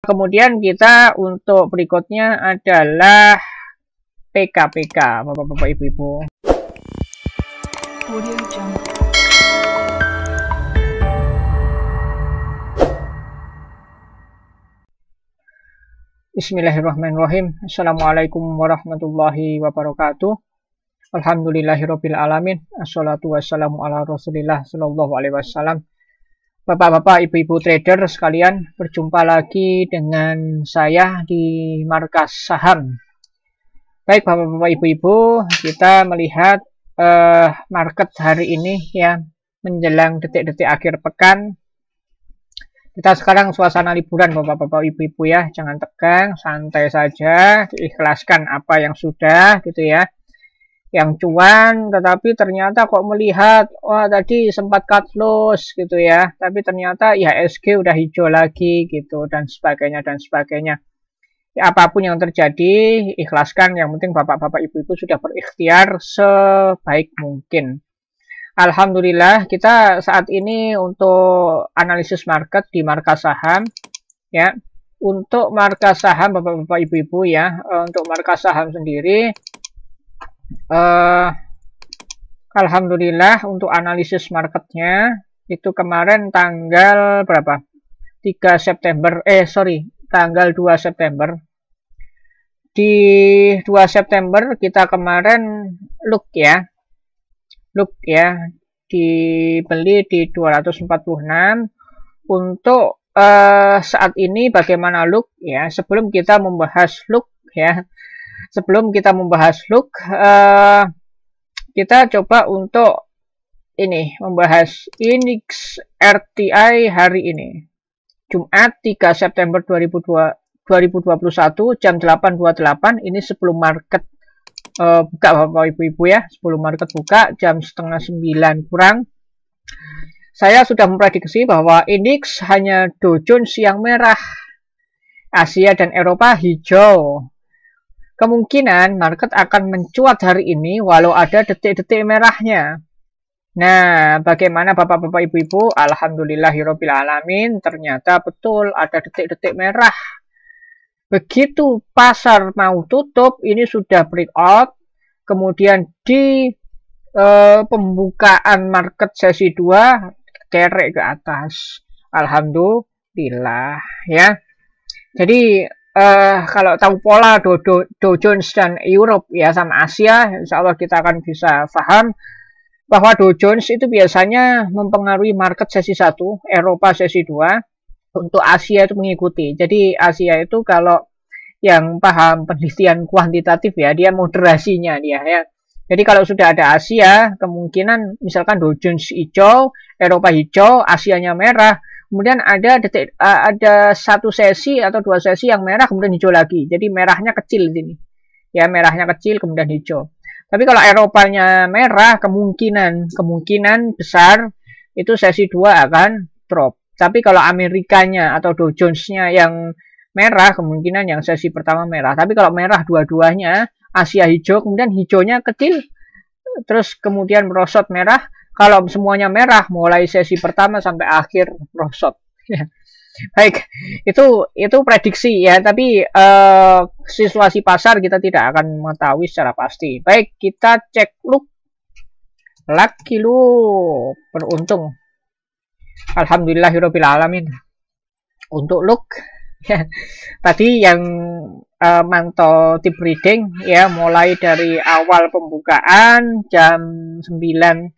Kemudian kita untuk berikutnya adalah PKPK, Bapak-bapak Ibu-ibu. Bismillahirrahmanirrahim. Assalamualaikum warahmatullahi wabarakatuh. Alhamdulillahirabbil alamin. Assalatu wassalamu ala Rasulillah sallallahu alaihi wasallam. Bapak-bapak, ibu-ibu trader sekalian, berjumpa lagi dengan saya di Markas Saham. Baik, bapak-bapak, ibu-ibu, kita melihat market hari ini ya, menjelang detik-detik akhir pekan. Kita sekarang suasana liburan, bapak-bapak, ibu-ibu ya, jangan tegang, santai saja, ikhlaskan apa yang sudah gitu ya. Yang cuan, tetapi ternyata kok melihat, wah tadi sempat cut loss gitu ya, tapi ternyata IHSG udah hijau lagi gitu, dan sebagainya, dan sebagainya. Ya, apapun yang terjadi, ikhlaskan, yang penting bapak-bapak ibu-ibu sudah berikhtiar sebaik mungkin. Alhamdulillah, kita saat ini untuk analisis market di Markas Saham, ya, untuk Markas Saham bapak-bapak ibu-ibu ya, untuk Markas Saham sendiri, alhamdulillah untuk analisis marketnya itu kemarin tanggal berapa? 3 September, tanggal 2 September. Di 2 September kita kemarin look ya, dibeli di 246. Untuk saat ini bagaimana look ya, sebelum kita membahas look ya, kita coba untuk ini membahas indeks RTI hari ini, Jumat 3 September 2021 jam 8.28. Ini sebelum market buka bapak ibu-ibu ya, sebelum market buka jam setengah 9 kurang. Saya sudah memprediksi bahwa indeks hanya Dow Jones yang merah, Asia dan Eropa hijau. Kemungkinan market akan mencuat hari ini walau ada detik-detik merahnya. Nah, bagaimana bapak-bapak ibu-ibu? Alhamdulillahirabbil alamin, ternyata betul ada detik-detik merah. Begitu pasar mau tutup, ini sudah breakout. Kemudian di pembukaan market sesi 2 kerek ke atas. Alhamdulillah ya. Jadi kalau tahu pola Dow Jones dan Europe ya sama Asia, insya Allah kita akan bisa paham bahwa Dow Jones itu biasanya mempengaruhi market sesi 1, Eropa sesi 2, untuk Asia itu mengikuti. Jadi Asia itu kalau yang paham penelitian kuantitatif ya, dia moderasinya dia ya. Jadi kalau sudah ada Asia, kemungkinan misalkan Dow Jones hijau, Eropa hijau, Asianya merah. Kemudian ada satu sesi atau 2 sesi yang merah kemudian hijau lagi. Jadi merahnya kecil di sini. Ya, merahnya kecil kemudian hijau. Tapi kalau Eropanya merah, kemungkinan besar itu sesi 2 akan drop. Tapi kalau Amerikanya atau Dow Jones-nya yang merah, kemungkinan yang sesi pertama merah. Tapi kalau merah dua-duanya, Asia hijau, kemudian hijaunya kecil, terus kemudian merosot merah. Kalau semuanya merah, mulai sesi pertama sampai akhir merosot. Baik, itu prediksi ya, tapi situasi pasar kita tidak akan mengetahui secara pasti. Baik, kita cek look. Lucky look, beruntung. Alhamdulillahirabbil alamin. Untuk look ya, tadi yang mantau tip reading ya, mulai dari awal pembukaan jam 9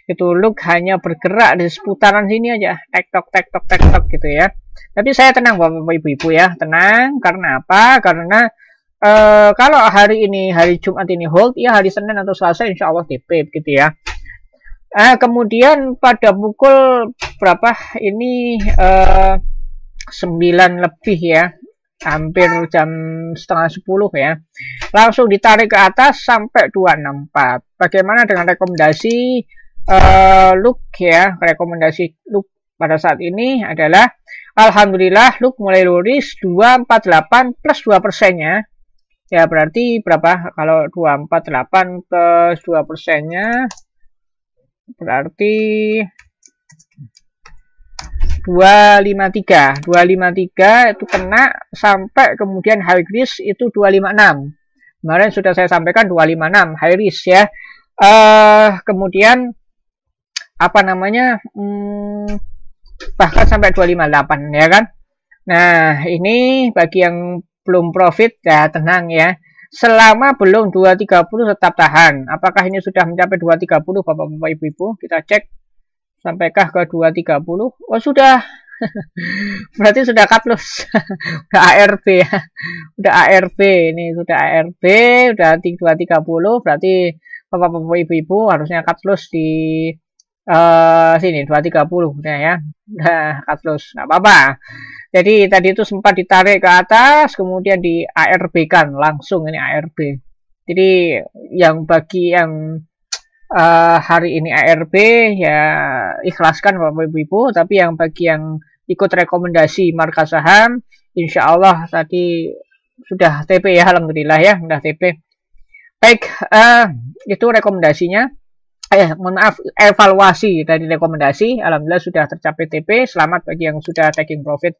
itu look hanya bergerak di seputaran sini aja, tektok gitu ya. Tapi saya tenang bapak ibu-ibu ya, tenang. Karena apa? Karena kalau hari ini, hari Jumat ini hold ya, hari Senin atau Selasa insya Allah TP gitu ya. Kemudian pada pukul berapa ini 9 lebih ya, hampir jam setengah 10 ya, langsung ditarik ke atas sampai 264. Bagaimana dengan rekomendasi look ya? Rekomendasi look pada saat ini adalah alhamdulillah look mulai luris 248 plus 2%-nya ya, berarti berapa? Kalau 248 plus 2%-nya berarti 253 itu kena sampai kemudian high risk itu 256. Kemarin sudah saya sampaikan 256 high risk ya. Kemudian apa namanya? Bahkan sampai 258 ya kan. Nah, ini bagi yang belum profit ya tenang ya. Selama belum 230 tetap tahan. Apakah ini sudah mencapai 230 Bapak-bapak Ibu-ibu? Kita cek sampaikah ke 230. Oh, sudah. Berarti sudah cut loss. Udah ARB ya. Udah ARB ini sudah ARB, udah 230 berarti Bapak-bapak Ibu-ibu harusnya cut loss di sini 230 ya. Udah cut loss. Enggak apa-apa. Jadi tadi itu sempat ditarik ke atas, kemudian di ARB-kan langsung ini ARB. Jadi yang bagi yang hari ini ARB ya ikhlaskan Bapak Ibu, tapi yang bagi yang ikut rekomendasi marka saham, insya Allah tadi sudah TP ya, alhamdulillah ya, sudah TP. Baik, itu rekomendasinya. Mohon maaf, evaluasi dari rekomendasi, alhamdulillah sudah tercapai TP. Selamat bagi yang sudah taking profit.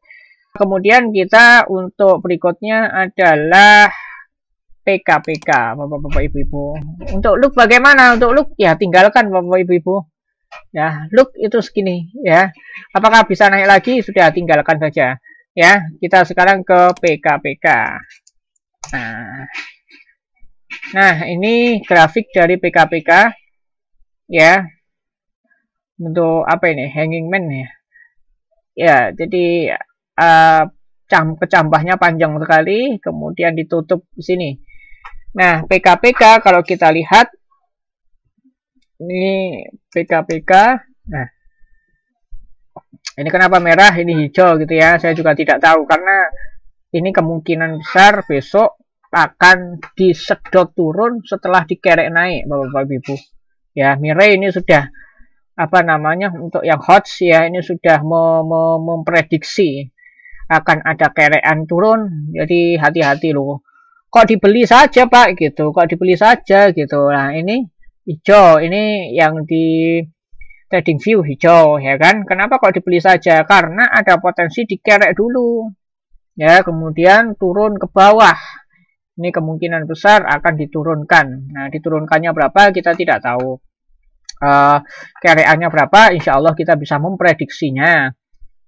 Kemudian kita untuk berikutnya adalah PKPK, Bapak-bapak Ibu-ibu. Untuk look bagaimana? Untuk look ya tinggalkan Bapak Ibu-ibu. Ya, look itu segini ya. Apakah bisa naik lagi? Sudah tinggalkan saja. Ya, kita sekarang ke PKPK. Nah, ini grafik dari PKPK. Ya. Untuk apa ini? Hanging man ya. Ya, jadi kecambahnya panjang sekali, kemudian ditutup di sini. Nah, PKPK kalau kita lihat ini PKPK. Nah, ini kenapa merah, ini hijau gitu ya? Saya juga tidak tahu karena ini kemungkinan besar besok akan disedot turun setelah dikerek naik, Bapak-bapak Ibu. Ya, Mirai ini sudah apa namanya untuk yang HOTS ya, ini sudah memprediksi akan ada kerekan turun, jadi hati-hati loh. Kok dibeli saja Pak gitu, kok dibeli saja gitu. Nah ini hijau, ini yang di trading view hijau ya kan. Kenapa kok dibeli saja? Karena ada potensi dikerek dulu ya, kemudian turun ke bawah. Ini kemungkinan besar akan diturunkan. Nah diturunkannya berapa kita tidak tahu. Kerekannya berapa, insya Allah kita bisa memprediksinya.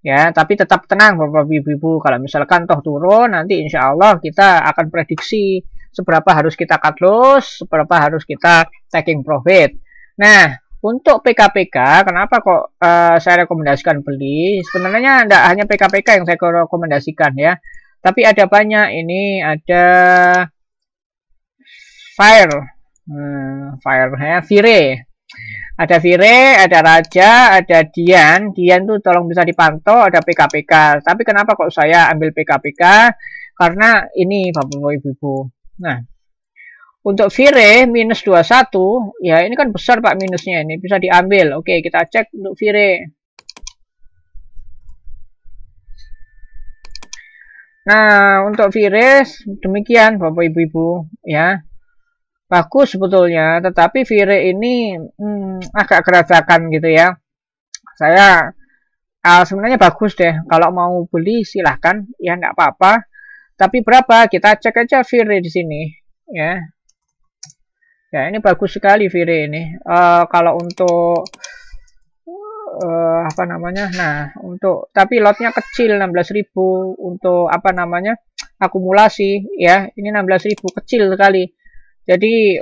Ya, tapi tetap tenang Bapak Ibu, kalau misalkan toh turun nanti insya Allah kita akan prediksi seberapa harus kita cut loss, seberapa harus kita taking profit. Nah, untuk PKPK, kenapa kok saya rekomendasikan beli? Sebenarnya tidak hanya PKPK yang saya rekomendasikan ya, tapi ada banyak. Ini ada Fire ya, Vire. Ada Vire, ada Raja, ada Dian. Dian tuh tolong bisa dipantau, ada PKPK. Tapi kenapa kok saya ambil PKPK? Karena ini Bapak Ibu. Nah, untuk Vire minus 21, ya ini kan besar Pak minusnya ini, bisa diambil. Oke, kita cek untuk Vire. Nah, untuk Vire demikian Bapak Ibu ya. Bagus sebetulnya, tetapi Vire ini agak gerasakan gitu ya. Saya sebenarnya bagus deh, kalau mau beli silahkan, ya enggak apa-apa. Tapi berapa? Kita cek aja Vire di sini, ya. Ya ini bagus sekali Vire ini. Kalau untuk apa namanya? Nah, untuk tapi lotnya kecil 16.000 untuk apa namanya? Akumulasi, ya. Ini 16.000 kecil sekali. Jadi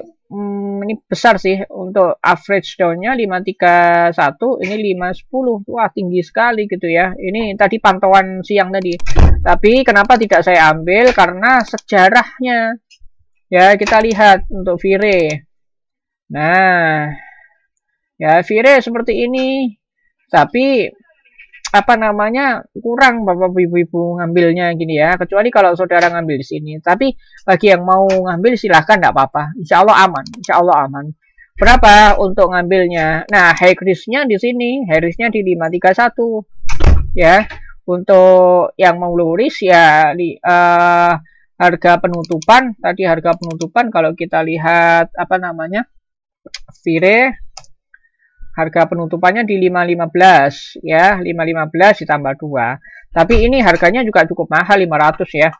ini besar sih untuk average down-nya 531, ini 510. Wah, tinggi sekali gitu ya. Ini tadi pantauan siang tadi. Tapi kenapa tidak saya ambil? Karena sejarahnya. Ya, kita lihat untuk Vire. Nah, ya Vire seperti ini. Tapi apa namanya kurang Bapak Ibu ngambilnya gini ya, kecuali kalau saudara ngambil di sini. Tapi bagi yang mau ngambil silahkan, tidak apa-apa, insya Allah aman, insya Allah aman. Berapa untuk ngambilnya? Nah, high risk-nya di sini, high risk-nya di 531 ya. Untuk yang mau low risk ya harga penutupan, tadi harga penutupan kalau kita lihat apa namanya Vire, harga penutupannya di 515 ya, 515 ditambah 2. Tapi ini harganya juga cukup mahal, 500 ya.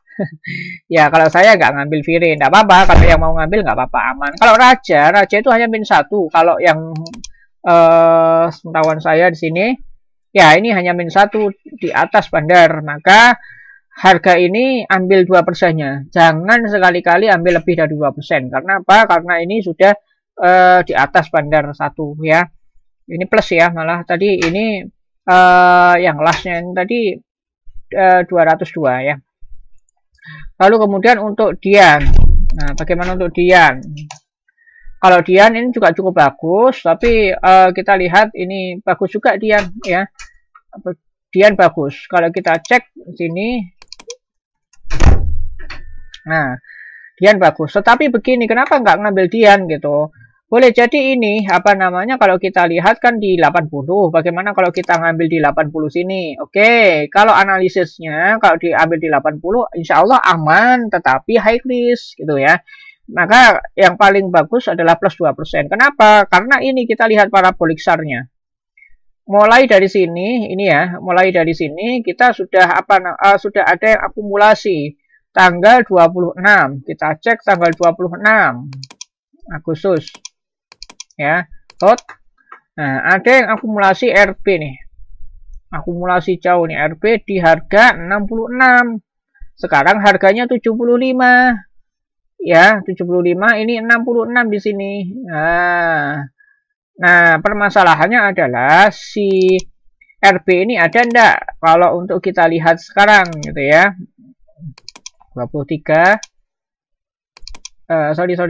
Ya kalau saya nggak ngambil Vire, nggak apa-apa. Kalau yang mau ngambil nggak apa-apa, aman. Kalau Raja itu hanya min 1. Kalau yang pengetahuan saya di sini, ya ini hanya min 1 di atas bandar. Maka harga ini ambil 2%-nya. Jangan sekali-kali ambil lebih dari 2%. Karena apa? Karena ini sudah di atas bandar 1 ya. Ini plus ya, malah tadi ini yang lastnya tadi 202 ya. Lalu kemudian untuk Dian. Nah, bagaimana untuk Dian? Kalau Dian ini juga cukup bagus, tapi kita lihat ini bagus juga Dian ya. Dian bagus. Kalau kita cek sini, nah Dian bagus. Tetapi begini, kenapa nggak ngambil Dian gitu? Boleh jadi ini, apa namanya, kalau kita lihat kan di 80. Bagaimana kalau kita ngambil di 80 sini? Oke, kalau analisisnya, kalau diambil di 80, insya Allah aman, tetapi high risk, gitu ya. Maka yang paling bagus adalah plus 2%. Kenapa? Karena ini kita lihat parabolik SAR-nya. Mulai dari sini, ini ya, mulai dari sini, kita sudah, sudah ada yang akumulasi. Tanggal 26, kita cek tanggal 26 Agustus. Ya, tot. Nah, ada yang akumulasi RP nih. Akumulasi jauh nih RP di harga 66. Sekarang harganya 75. Ya, 75 ini 66 di sini. Nah, permasalahannya adalah si RP ini ada enggak? Kalau untuk kita lihat sekarang gitu ya. 23 sorry 3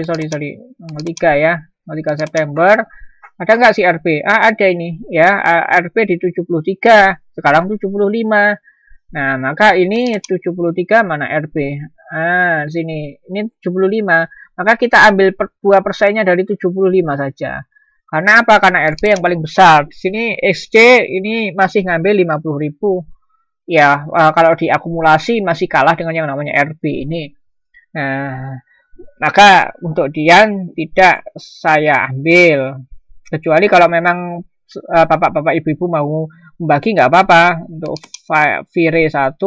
ya. 3 September ada nggak sih RP? Ada ini ya, RP di 73, sekarang 75. Nah, maka ini 73 mana RP? Sini ini 75. Maka kita ambil 2%-nya dari 75 saja. Karena apa? Karena RP yang paling besar. Di sini XC ini masih ngambil 50.000. Ya, kalau diakumulasi masih kalah dengan yang namanya RP ini. Nah, maka untuk Dian tidak saya ambil, kecuali kalau memang bapak-bapak ibu-ibu mau membagi nggak apa-apa. Untuk Vire 1,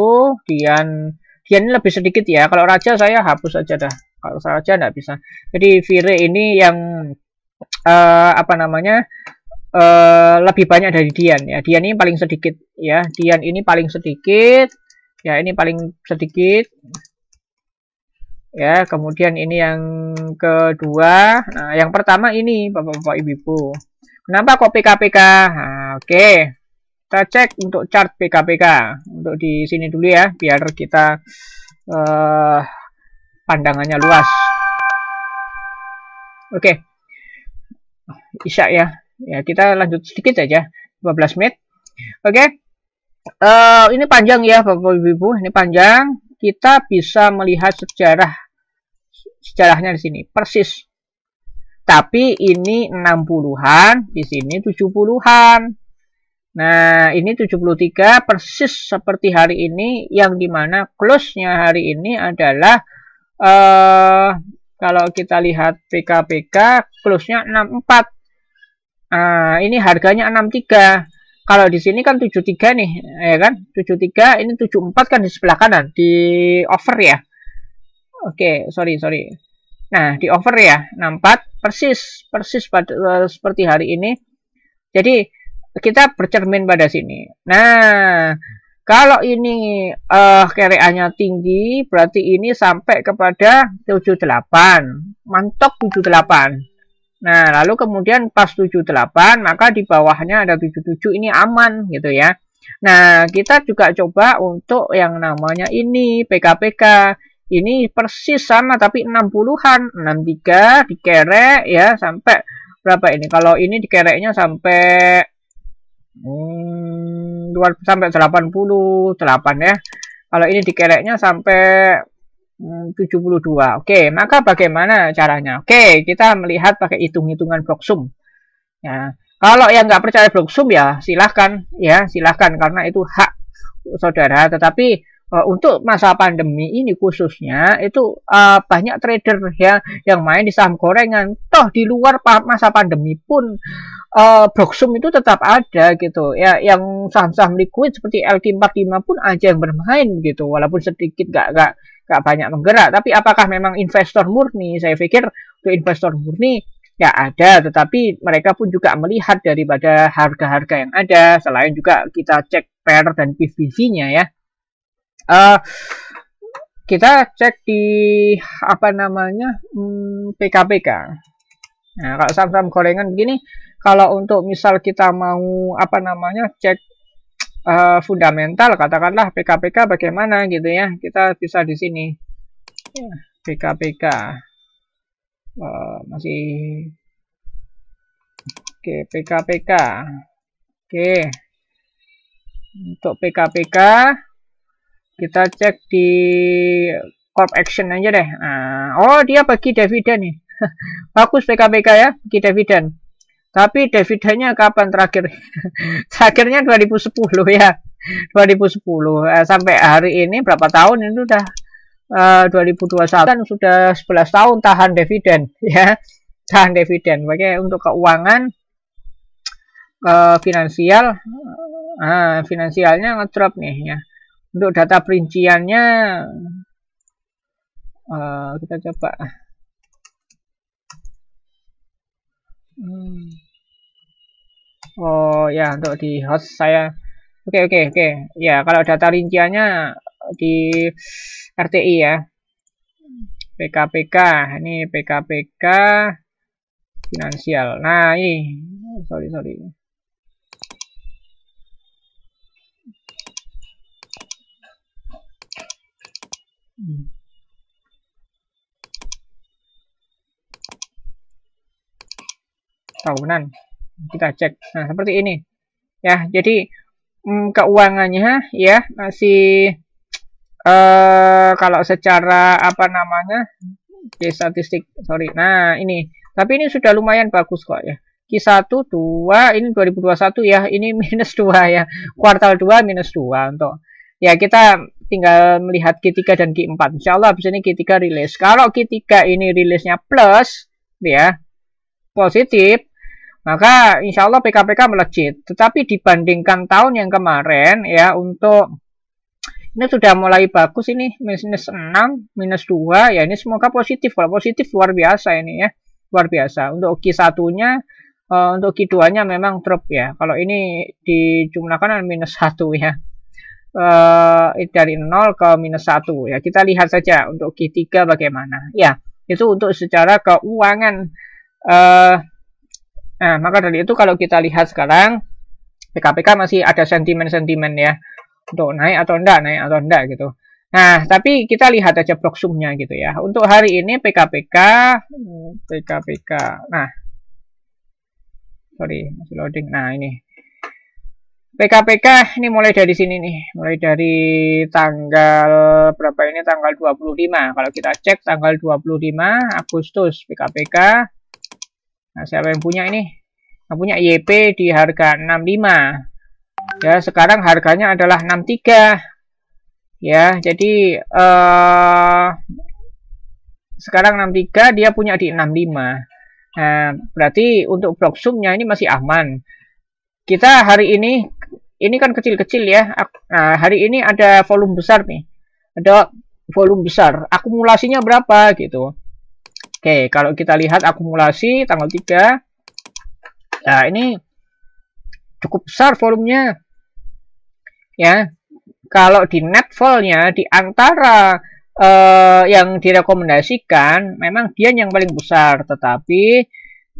Dian ini lebih sedikit ya. Kalau Raja saya hapus aja dah. Kalau Raja nggak bisa. Jadi Vire ini yang apa namanya lebih banyak dari Dian ya. Dian ini paling sedikit ya. Dian ini paling sedikit. Ya ini paling sedikit. Ya, kemudian ini yang kedua. Nah, yang pertama ini bapak-bapak ibu-ibu. Kenapa kok PKPK? Nah, oke. Kita cek untuk chart PKPK. Untuk di sini dulu ya, biar kita pandangannya luas. Oke. Isya ya. Ya, kita lanjut sedikit aja. 12 menit. Oke. Ini panjang ya bapak ibu-ibu. Ini panjang. Kita bisa melihat sejarahnya di sini persis. Tapi ini 60-an, di sini 70-an. Nah, ini 73 persis seperti hari ini, yang dimana close-nya hari ini adalah kalau kita lihat PKPK close-nya 64. Ini harganya 63. Kalau di sini kan 73 nih, ya kan? 73, ini 74 kan di sebelah kanan, di over ya. Oke, sorry. Nah, di over ya, 64 persis pada seperti hari ini. Jadi kita bercermin pada sini. Nah, kalau ini KRA-nya tinggi, berarti ini sampai kepada 78, mantok 78. Nah, lalu kemudian pas 78, maka di bawahnya ada 77, ini aman gitu ya. Nah, kita juga coba untuk yang namanya ini, PKPK. Ini persis sama, tapi 60-an. 63 dikerek ya, sampai berapa ini? Kalau ini dikereknya sampai sampai 88 ya. Kalau ini dikereknya sampai 72. Oke, maka bagaimana caranya? Oke, kita melihat pakai hitung-hitungan Blocksum. Ya, kalau yang nggak percaya Blocksum ya silahkan karena itu hak saudara. Tetapi untuk masa pandemi ini khususnya itu banyak trader ya yang main di saham gorengan. Toh di luar masa pandemi pun Broksum itu tetap ada gitu ya, yang saham-saham liquid seperti LQ45 pun aja yang bermain gitu, walaupun sedikit gak banyak menggerak. Tapi apakah memang investor murni? Saya pikir untuk investor murni ya ada, tetapi mereka pun juga melihat daripada harga-harga yang ada. Selain juga kita cek PER dan PBV-nya ya. Kita cek di apa namanya PKPK. Nah, kalau saham-saham gorengan begini, kalau untuk misal kita mau apa namanya cek fundamental, katakanlah PKPK bagaimana gitu ya, kita bisa di sini PKPK masih oke PKPK. Oke, untuk PKPK kita cek di Corp Action aja deh. Oh, dia bagi dividen nih. Bagus PKPK ya, bagi dividen. Tapi dividennya kapan terakhir? Terakhirnya 2010 ya. 2010 sampai hari ini berapa tahun itu udah 2021 kan sudah 11 tahun tahan dividen ya. Tahan dividen. Bagi untuk keuangan finansial finansialnya ngedrop nih ya. Untuk data perinciannya kita coba. Oh ya, untuk di host saya. Oke. Ya, kalau data rinciannya di RTI ya. PKPK, ini PKPK finansial. Nah, ini sorry. Tahunan kita cek. Nah, seperti ini ya. Jadi keuangannya ya masih kalau secara apa namanya statistik nah ini, tapi ini sudah lumayan bagus kok ya. Q1 2 ini 2021 ya, ini -2 ya, kuartal 2 -2 untuk ya. Kita tinggal melihat Q3 dan Q4. Insya Allah habis ini Q3 rilis. Kalau Q3 ini rilisnya plus ya, positif, maka insya Allah PKPK melejit. Tetapi dibandingkan tahun yang kemarin ya, untuk ini sudah mulai bagus ini, -6, -2 ya, ini semoga positif. Kalau positif luar biasa ini ya, luar biasa. Untuk Q1-nya, untuk Q2-nya memang drop ya. Kalau ini dijumlahkan -1 ya. Dari 0 ke -1 ya. Kita lihat saja untuk Q3 bagaimana. Ya, itu untuk secara keuangan. Nah, maka dari itu kalau kita lihat sekarang PKPK masih ada sentimen-sentimen ya, untuk naik atau enggak gitu. Nah, tapi kita lihat aja Broksumnya gitu ya. Untuk hari ini PKPK. Nah, sorry, masih loading. Nah, ini PKPK ini mulai dari sini nih, mulai dari tanggal berapa ini, tanggal 25. Kalau kita cek tanggal 25 Agustus PKPK. Nah, siapa yang punya ini? Yang punya YP di harga 65. Ya, sekarang harganya adalah 63. Ya, jadi sekarang 63, dia punya di 65. Nah, berarti untuk Broksumnya ini masih aman. Kita hari ini kan kecil-kecil ya. Nah, hari ini ada volume besar nih. Ada volume besar. Akumulasinya berapa gitu. Oke, kalau kita lihat akumulasi tanggal 3. Nah, ini cukup besar volumenya. Ya. Kalau di net vol-nya di antara yang direkomendasikan, memang Dian yang paling besar, tetapi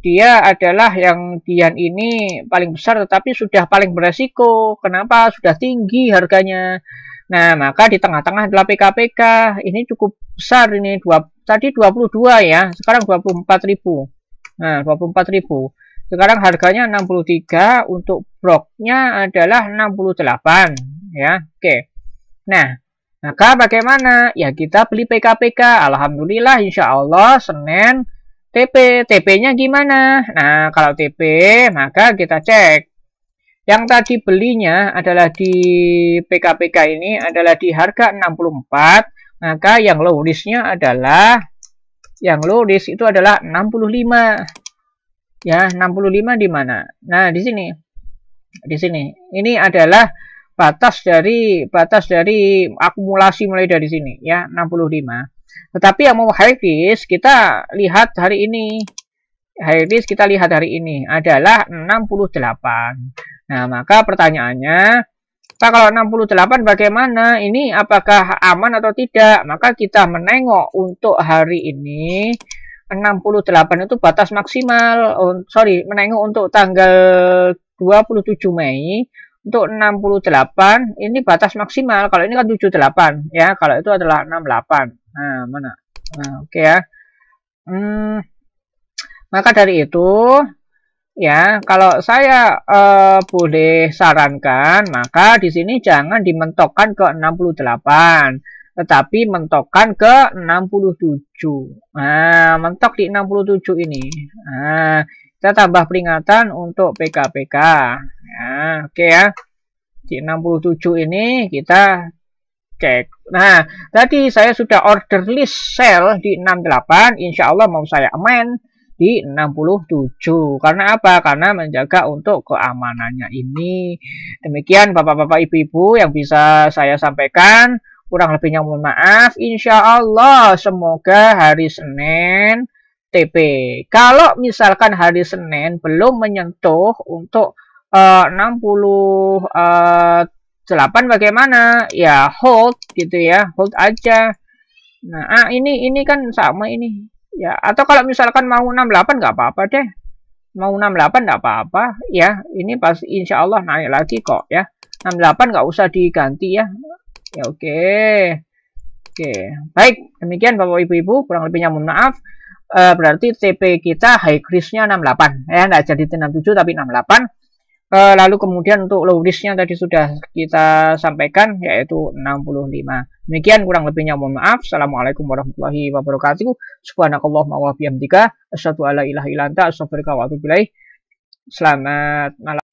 dia adalah yang Dian ini paling besar, tetapi sudah paling beresiko. Kenapa? Sudah tinggi harganya. Nah, maka di tengah-tengah adalah PKPK. Ini cukup besar ini, tadi 22 ya, sekarang 24.000. Nah, 24.000. Sekarang harganya 63, untuk broknya adalah 68 ya. Oke. Nah, maka bagaimana? Ya, kita beli PKPK. Alhamdulillah, insya Allah Senin TP. TP-nya gimana? Nah, kalau TP maka kita cek Yang tadi belinya adalah di PKPK ini adalah di harga 64, maka yang low risk-nya adalah itu adalah 65. Ya, 65 di mana? Nah, di sini. Di sini. Ini adalah batas dari akumulasi mulai dari sini ya, 65. Tetapi yang mau high risk kita lihat hari ini. High risk kita lihat hari ini adalah 68. Nah, maka pertanyaannya, Pak, kalau 68 bagaimana? Ini apakah aman atau tidak? Maka kita menengok untuk hari ini 68 itu batas maksimal. Menengok untuk tanggal 27 Mei untuk 68 ini batas maksimal. Kalau ini kan 78 ya, kalau itu adalah 68. Nah, mana? Nah, oke ya. Maka dari itu ya, kalau saya boleh sarankan, maka di sini jangan dimentokkan ke 68, tetapi mentokkan ke 67. Nah, mentok di 67 ini. Nah, kita tambah peringatan untuk PKPK. Ya, oke ya. Di 67 ini kita cek. Nah, tadi saya sudah order list sell di 68, insya Allah mau saya amend di 67. Karena apa? Karena menjaga untuk keamanannya ini. Demikian Bapak-bapak Ibu-ibu yang bisa saya sampaikan. Kurang lebihnya mohon maaf. Insya Allah semoga hari Senin TP. Kalau misalkan hari Senin belum menyentuh untuk 68 bagaimana? Ya hold gitu ya. Hold aja. Nah, ini kan sama ini. Ya, atau kalau misalkan mau 68 nggak apa-apa deh. Mau 68 nggak apa-apa. Ya, ini pasti insya Allah naik lagi kok ya. 68 nggak usah diganti ya. Ya, oke. Oke. Baik, demikian Bapak Ibu-ibu. Kurang lebihnya mohon maaf. Berarti TP kita high risk-nya 68. Ya, nggak jadi 67 tapi 68. Lalu kemudian untuk low risk-nya tadi sudah kita sampaikan yaitu 65. Demikian kurang lebihnya mohon maaf. Assalamualaikum warahmatullahi wabarakatuh. Subhanakallahumma wa bihamdika asyhadu alla ilaha illa anta astaghfiruka wa atubu ilaik. Selamat malam.